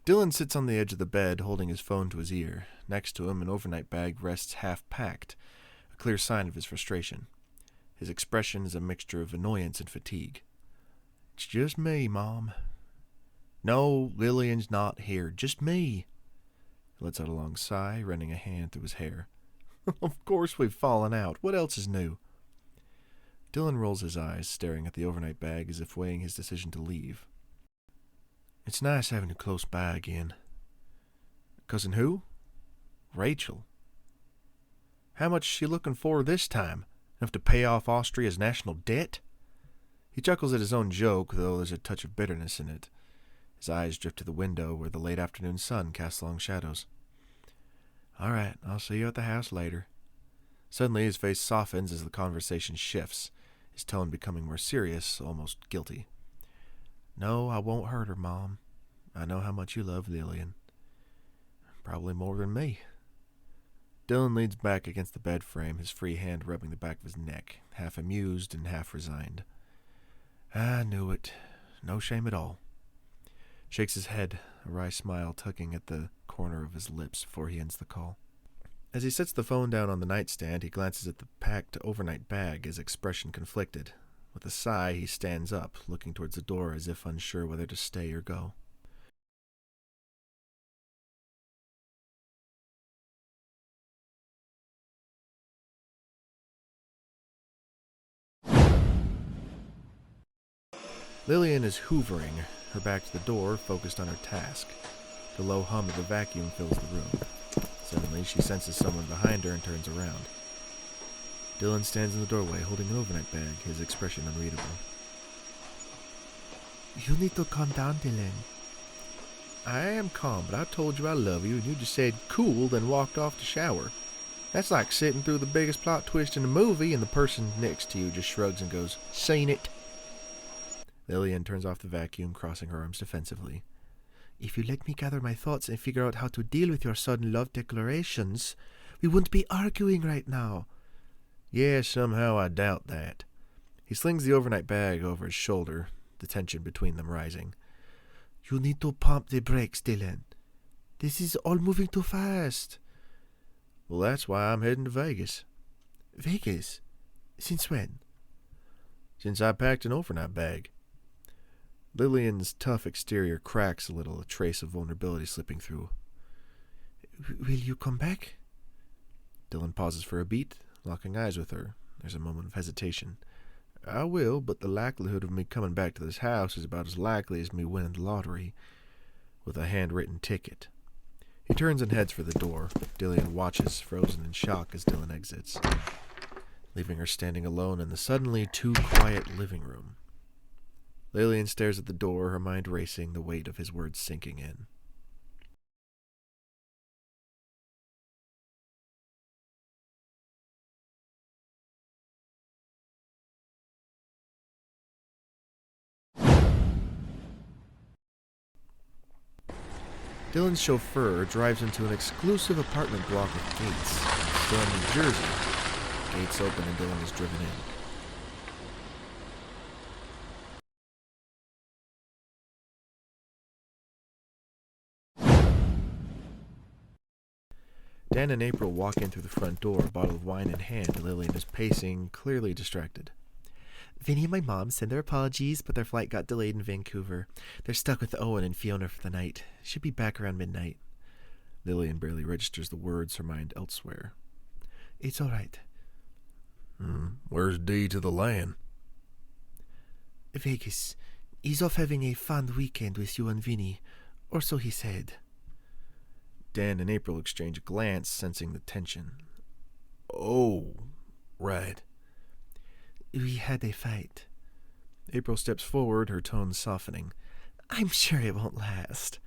Dylan sits on the edge of the bed, holding his phone to his ear. Next to him, an overnight bag rests half-packed, a clear sign of his frustration. His expression is a mixture of annoyance and fatigue. "It's just me, Mom." "No, Lillian's not here. Just me." He lets out a long sigh, running a hand through his hair. "Of course we've fallen out. What else is new?" Dylan rolls his eyes, staring at the overnight bag as if weighing his decision to leave. "It's nice having you close by again." "Cousin who?" "Rachel." "How much is she looking for this time? Enough to pay off Austria's national debt?" He chuckles at his own joke, though there's a touch of bitterness in it. His eyes drift to the window where the late afternoon sun casts long shadows. "All right, I'll see you at the house later." Suddenly his face softens as the conversation shifts, his tone becoming more serious, almost guilty. "No, I won't hurt her, Mom. I know how much you love Lillian. Probably more than me." Dylan leans back against the bed frame, his free hand rubbing the back of his neck, half amused and half resigned. "I knew it. No shame at all." Shakes his head, a wry smile tugging at the corner of his lips before he ends the call. As he sets the phone down on the nightstand, he glances at the packed overnight bag, his expression conflicted. With a sigh, he stands up, looking towards the door as if unsure whether to stay or go. Lillian is hoovering, her back to the door, focused on her task. The low hum of the vacuum fills the room. Suddenly, she senses someone behind her and turns around. Dylan stands in the doorway, holding an overnight bag, his expression unreadable. "You need to calm down, Dylan." "I am calm, but I told you I love you, and you just said cool, then walked off to shower. That's like sitting through the biggest plot twist in a movie, and the person next to you just shrugs and goes, 'Seen it.'" Lillian turns off the vacuum, crossing her arms defensively. "If you let me gather my thoughts and figure out how to deal with your sudden love declarations, we wouldn't be arguing right now." "Yeah, somehow I doubt that." He slings the overnight bag over his shoulder, the tension between them rising. "You need to pump the brakes, Dylan. This is all moving too fast." "Well, that's why I'm heading to Vegas." "Vegas? Since when?" "Since I packed an overnight bag." Lillian's tough exterior cracks a little, a trace of vulnerability slipping through. "Will you come back?" Dylan pauses for a beat, locking eyes with her. There's a moment of hesitation. "I will, but the likelihood of me coming back to this house is about as likely as me winning the lottery with a handwritten ticket." He turns and heads for the door. Lillian watches, frozen in shock, as Dylan exits, leaving her standing alone in the suddenly too quiet living room. Lillian stares at the door, her mind racing, the weight of his words sinking in. Dylan's chauffeur drives into an exclusive apartment block with gates. Still in New Jersey. Gates open and Dylan is driven in. Dan and April walk in through the front door, a bottle of wine in hand. Lillian is pacing, clearly distracted. "Vinny and my mom send their apologies, but their flight got delayed in Vancouver. They're stuck with Owen and Fiona for the night. Should be back around midnight." Lillian barely registers the words, her mind elsewhere. "It's all right." Where's D to the land?" "Vegas. He's off having a fun weekend with you and Vinny. Or so he said." Dan and April exchange a glance, sensing the tension. "Oh, right." "We had a fight." April steps forward, her tone softening. "I'm sure it won't last."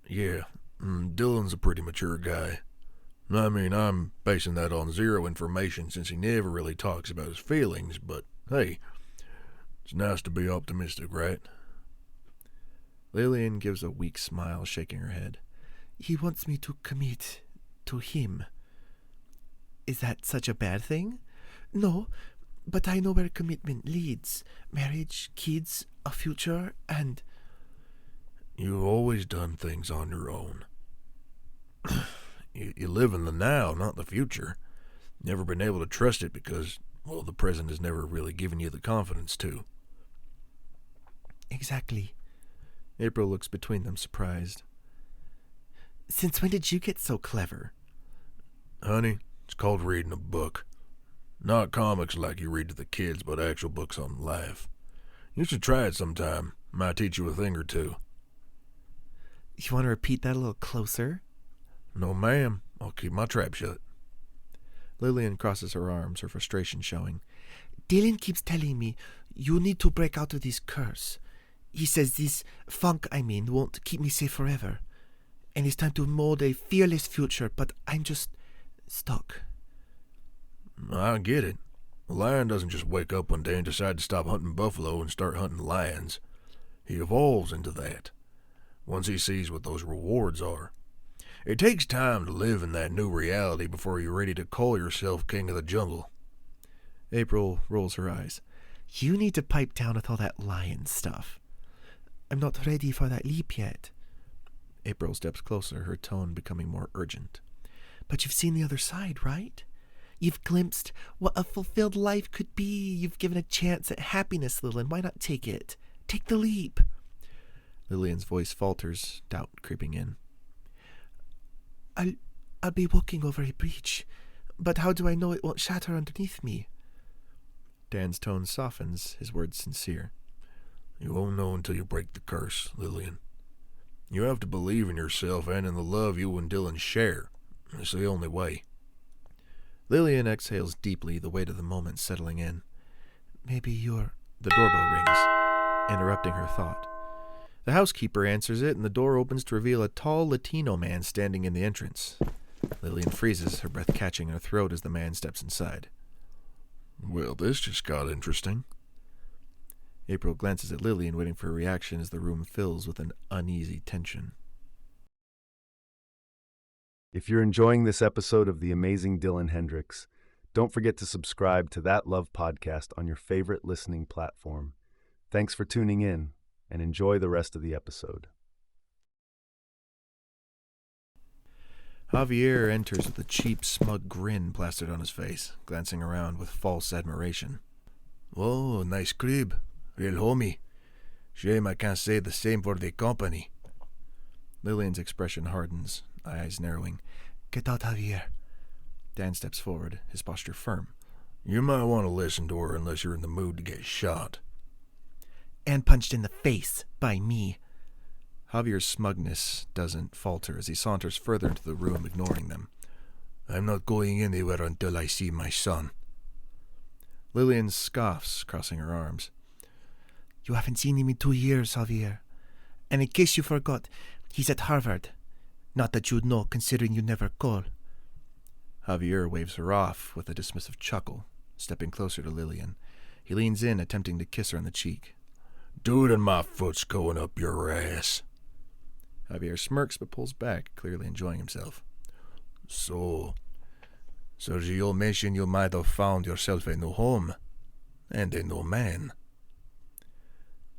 "Yeah, Dylan's a pretty mature guy. I mean, I'm basing that on zero information since he never really talks about his feelings, but hey, it's nice to be optimistic, right?" Lillian gives a weak smile, shaking her head. "He wants me to commit to him." "Is that such a bad thing?" "No, but I know where commitment leads. Marriage, kids, a future, and..." You've always done things on your own. You live in the now, not the future. Never been able to trust it because, well, the present has never really given you the confidence to. Exactly. April looks between them, surprised. Since when did you get so clever? Honey, it's called reading a book. Not comics like you read to the kids, but actual books on life. You should try it sometime. Might teach you a thing or two. You want to repeat that a little closer? No, ma'am. I'll keep my trap shut. Lillian crosses her arms, her frustration showing. Dylan keeps telling me you need to break out of this curse. He says this funk, won't keep me safe forever. And it's time to mold a fearless future, but I'm just stuck. I get it. A lion doesn't just wake up one day and decide to stop hunting buffalo and start hunting lions. He evolves into that, once he sees what those rewards are. It takes time to live in that new reality before you're ready to call yourself king of the jungle. April rolls her eyes. You need to pipe down with all that lion stuff. I'm not ready for that leap yet. April steps closer, her tone becoming more urgent. But you've seen the other side, right? You've glimpsed what a fulfilled life could be. You've given a chance at happiness, Lillian. Why not take it? Take the leap. Lillian's voice falters, doubt creeping in. I'll be walking over a breach, but how do I know it won't shatter underneath me? Dan's tone softens, his words sincere. You won't know until you break the curse, Lillian. You have to believe in yourself and in the love you and Dylan share. It's the only way. Lillian exhales deeply, the weight of the moment settling in. Maybe you're... The doorbell rings, interrupting her thought. The housekeeper answers it, and the door opens to reveal a tall Latino man standing in the entrance. Lillian freezes, her breath catching in her throat as the man steps inside. Well, this just got interesting. April glances at Lillian, waiting for a reaction as the room fills with an uneasy tension. If you're enjoying this episode of The Amazing Dylan Hendrix, don't forget to subscribe to That Love podcast on your favorite listening platform. Thanks for tuning in, and enjoy the rest of the episode. Javier enters with a cheap, smug grin plastered on his face, glancing around with false admiration. Oh, nice crib. Real homey. Shame I can't say the same for the company. Lillian's expression hardens, eyes narrowing. Get out, Javier. Dan steps forward, his posture firm. You might want to listen to her unless you're in the mood to get shot. And punched in the face by me. Javier's smugness doesn't falter as he saunters further into the room, ignoring them. I'm not going anywhere until I see my son. Lillian scoffs, crossing her arms. You haven't seen him in 2 years, Javier. And in case you forgot, he's at Harvard. Not that you'd know, considering you never call. Javier waves her off with a dismissive chuckle, stepping closer to Lillian. He leans in, attempting to kiss her on the cheek. Dude, and my foot's going up your ass. Javier smirks but pulls back, clearly enjoying himself. So you mentioned you might have found yourself a new home, and a new man.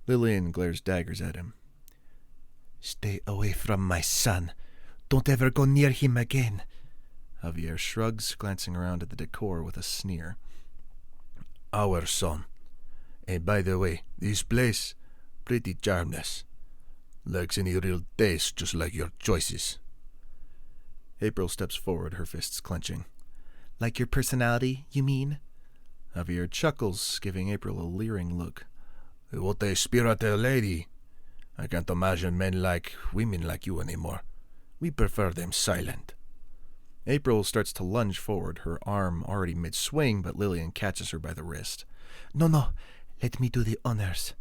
Lillian glares daggers at him. Stay away from my son. Don't ever go near him again. Javier shrugs, glancing around at the decor with a sneer. Our son. And by the way, this place, pretty charmless. Lacks any real taste, just like your choices. April steps forward, her fists clenching. Like your personality, you mean? Javier chuckles, giving April a leering look. What a spirited lady. I can't imagine men like women like you anymore. We prefer them silent. April starts to lunge forward, her arm already mid-swing, but Lillian catches her by the wrist. No, let me do the honors.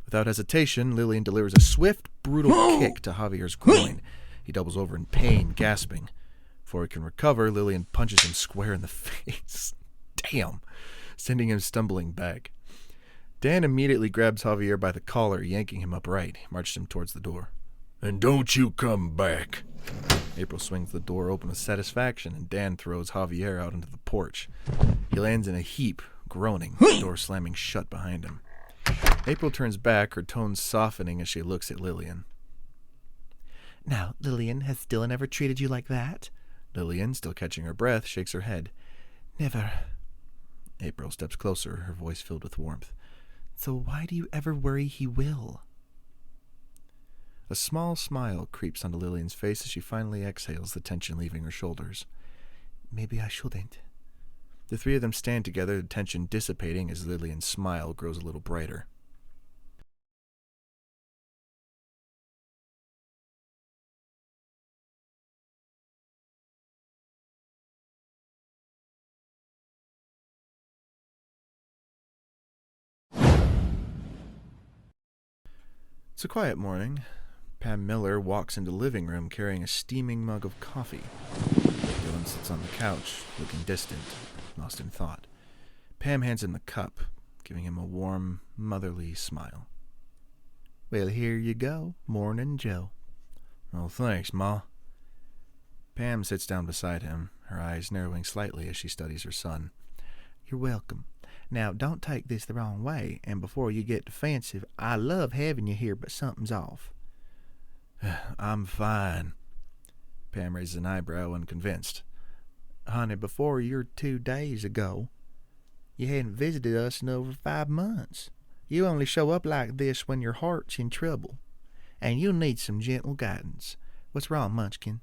Without hesitation, Lillian delivers a swift, brutal kick to Javier's groin. He doubles over in pain, gasping. Before he can recover, Lillian punches him square in the face. Damn! Sending him stumbling back. Dan immediately grabs Javier by the collar, yanking him upright. He marches him towards the door. And don't you come back. April swings the door open with satisfaction, and Dan throws Javier out into the porch. He lands in a heap, groaning, the door slamming shut behind him. April turns back, her tone softening as she looks at Lillian. Now, Lillian, has Dylan ever treated you like that? Lillian, still catching her breath, shakes her head. Never. April steps closer, her voice filled with warmth. So why do you ever worry he will? A small smile creeps onto Lillian's face as she finally exhales, the tension leaving her shoulders. Maybe I shouldn't. The three of them stand together, the tension dissipating as Lillian's smile grows a little brighter. It's a quiet morning. Pam Miller walks into the living room carrying a steaming mug of coffee. Dylan sits on the couch, looking distant, lost in thought. Pam hands him the cup, giving him a warm, motherly smile. Well, here you go, Morning Joe. Oh, thanks, Ma. Pam sits down beside him, her eyes narrowing slightly as she studies her son. You're welcome. Now, don't take this the wrong way, and before you get defensive, I love having you here, but something's off. I'm fine. Pam raises an eyebrow, unconvinced. Honey, before your 2 days ago, you hadn't visited us in over 5 months. You only show up like this when your heart's in trouble, and you'll need some gentle guidance. What's wrong, Munchkin?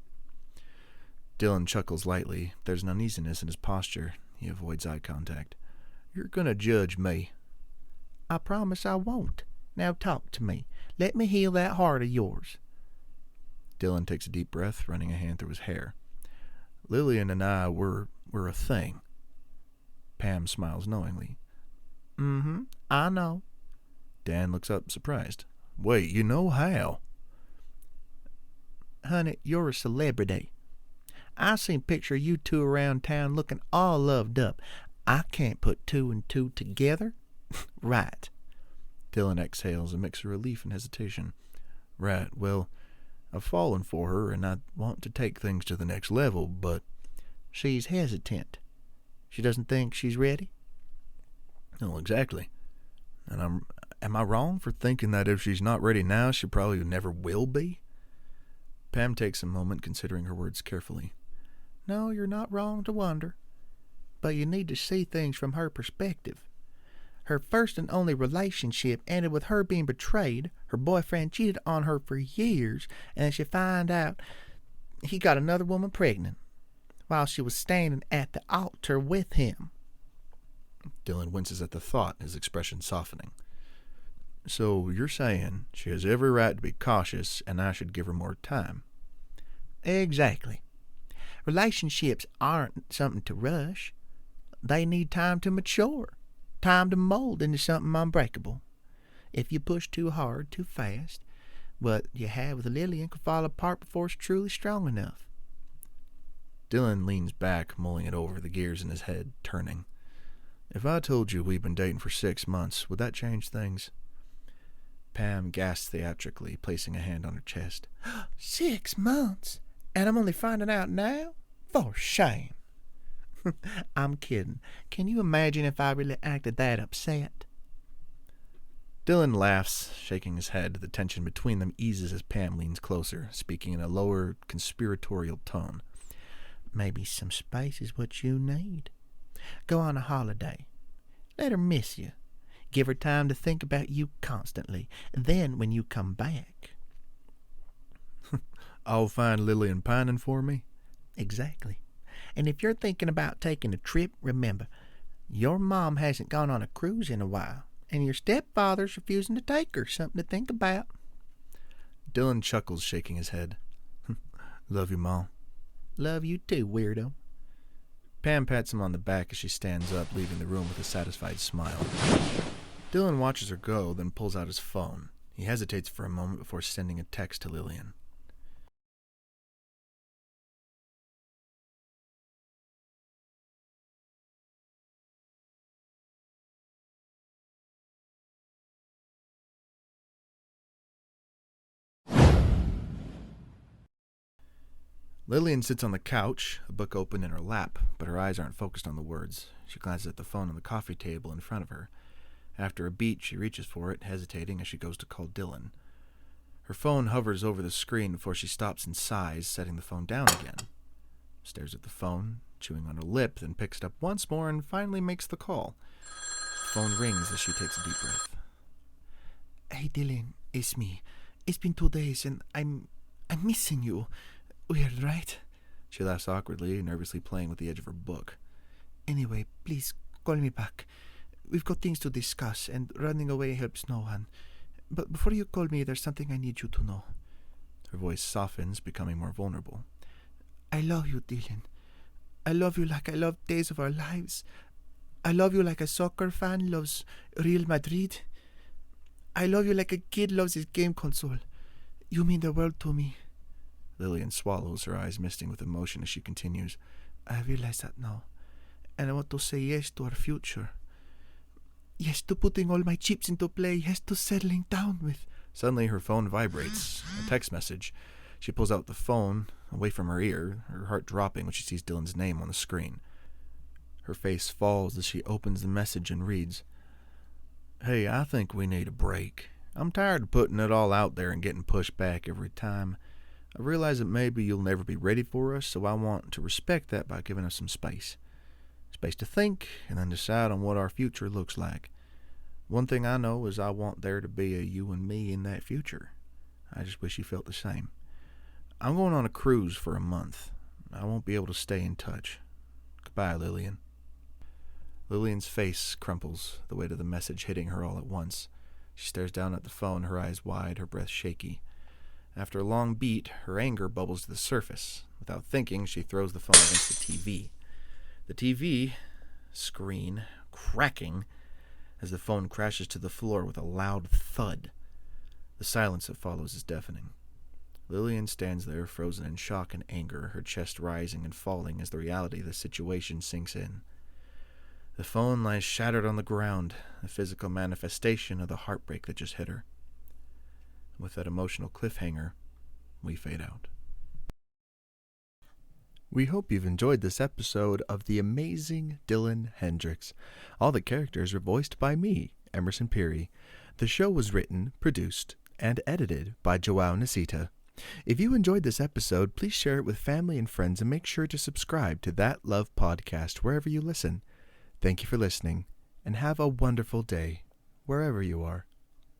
Dylan chuckles lightly. There's an uneasiness in his posture. He avoids eye contact. You're gonna judge me. I promise I won't. Now talk to me. Let me heal that heart of yours. Dylan takes a deep breath, running a hand through his hair. Lillian and I were a thing. Pam smiles knowingly. I know. Dan looks up, surprised. Wait, you know how? Honey, you're a celebrity. I seen picture of you two around town looking all loved up. I can't put 2 and 2 together. Right. Dylan exhales, a mix of relief and hesitation. Right, well, I've fallen for her, and I want to take things to the next level, but... She's hesitant. She doesn't think she's ready? No, exactly. And am I wrong for thinking that if she's not ready now, she probably never will be? Pam takes a moment, considering her words carefully. No, you're not wrong to wonder. But you need to see things from her perspective. Her first and only relationship ended with her being betrayed. Her boyfriend cheated on her for years, and then she found out he got another woman pregnant while she was standing at the altar with him. Dylan winces at the thought, his expression softening. So you're saying she has every right to be cautious, and I should give her more time? Exactly. Relationships aren't something to rush. They need time to mature, time to mold into something unbreakable. If you push too hard, too fast, what you have with Lillian could fall apart before it's truly strong enough. Dylan leans back, mulling it over, the gears in his head turning. If I told you we'd been dating for 6 months, would that change things? Pam gasps theatrically, placing a hand on her chest. 6 months? And I'm only finding out now? For shame. I'm kidding. Can you imagine if I really acted that upset? Dylan laughs, shaking his head. The tension between them eases as Pam leans closer, speaking in a lower, conspiratorial tone. Maybe some space is what you need. Go on a holiday. Let her miss you. Give her time to think about you constantly. Then when you come back... I'll find Lillian pining for me? Exactly. And if you're thinking about taking a trip, remember, your mom hasn't gone on a cruise in a while, and your stepfather's refusing to take her. Something to think about. Dylan chuckles, shaking his head. Love you, Mom. Love you too, weirdo. Pam pats him on the back as she stands up, leaving the room with a satisfied smile. Dylan watches her go, then pulls out his phone. He hesitates for a moment before sending a text to Lillian. Lillian sits on the couch, a book open in her lap, but her eyes aren't focused on the words. She glances at the phone on the coffee table in front of her. After a beat, she reaches for it, hesitating as she goes to call Dylan. Her phone hovers over the screen before she stops and sighs, setting the phone down again. Stares at the phone, chewing on her lip, then picks it up once more and finally makes the call. The phone rings as she takes a deep breath. Hey Dylan, it's me. It's been 2 days and I'm missing you. Weird, right? She laughs awkwardly, nervously playing with the edge of her book. Anyway, please call me back. We've got things to discuss and running away helps no one. But before you call me, there's something I need you to know. Her voice softens, becoming more vulnerable. I love you, Dylan. I love you like I love Days of Our Lives. I love you like a soccer fan loves Real Madrid. I love you like a kid loves his game console. You mean the world to me. Lillian swallows, her eyes misting with emotion as she continues. I realize that now. And I want to say yes to our future. Yes to putting all my chips into play. Yes to settling down with... Suddenly her phone vibrates. A text message. She pulls out the phone, away from her ear, her heart dropping when she sees Dylan's name on the screen. Her face falls as she opens the message and reads, "Hey, I think we need a break. I'm tired of putting it all out there and getting pushed back every time. I realize that maybe you'll never be ready for us, so I want to respect that by giving us some space. Space to think and then decide on what our future looks like. One thing I know is I want there to be a you and me in that future. I just wish you felt the same. I'm going on a cruise for a month. I won't be able to stay in touch. Goodbye, Lillian." Lillian's face crumples, the weight of the message hitting her all at once. She stares down at the phone, her eyes wide, her breath shaky. After a long beat, her anger bubbles to the surface. Without thinking, she throws the phone against the TV. The TV screen cracking as the phone crashes to the floor with a loud thud. The silence that follows is deafening. Lillian stands there, frozen in shock and anger, her chest rising and falling as the reality of the situation sinks in. The phone lies shattered on the ground, a physical manifestation of the heartbreak that just hit her. With that emotional cliffhanger, we fade out. We hope you've enjoyed this episode of The Amazing Dylan Hendrix. All the characters were voiced by me, Emerson Peary. The show was written, produced, and edited by Joao Nasita. If you enjoyed this episode, please share it with family and friends and make sure to subscribe to That Love Podcast wherever you listen. Thank you for listening, and have a wonderful day, wherever you are.